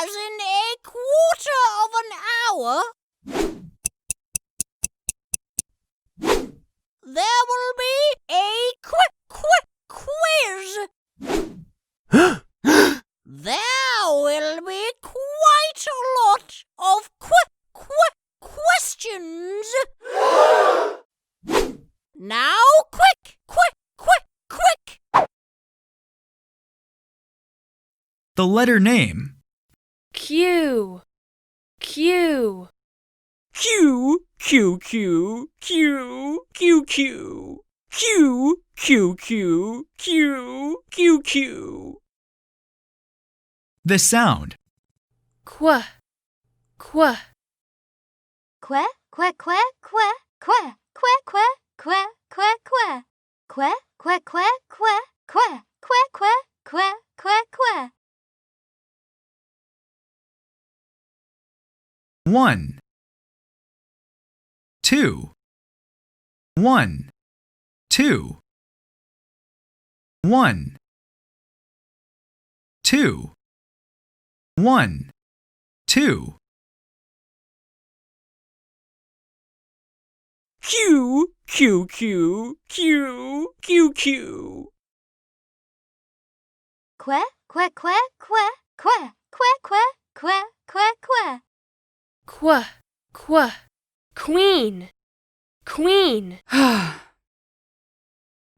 as in a quarter of an hour, there will be a quiz. There will be quite a lot of questions. Now, quick! The letter name. Q. Q. The sound. Qu. Quack, quack, quack, quack, quack, quack, quack, quack, quack, quack, quack, quack, quack, quack, quack, quack, quack, quack, quack, quack. 1 2 1 2 1 2 1 2 Q. Quack, quack, quack, quack, quack, quack, quack, quack, quack, quack. Qu. Queen. Queen.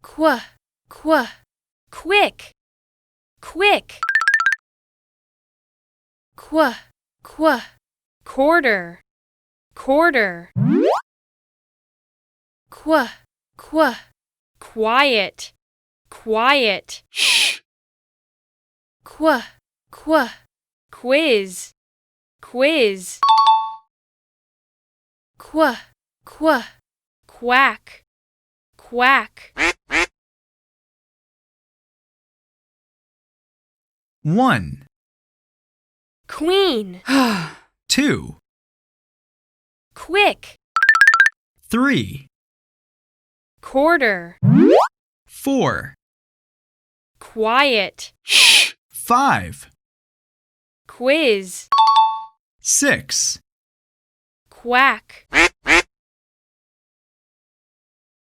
Qu. Quick. Quick. Qu. Quarter. Quarter. Qu. Quiet. Quiet. Shh. Qu. Quiz. Quiz. Qu. Quack. Quack. 1 Queen. 2 Quick. 3 Quarter. 4 Quiet. Shh. 5 Quiz. 6 Quack.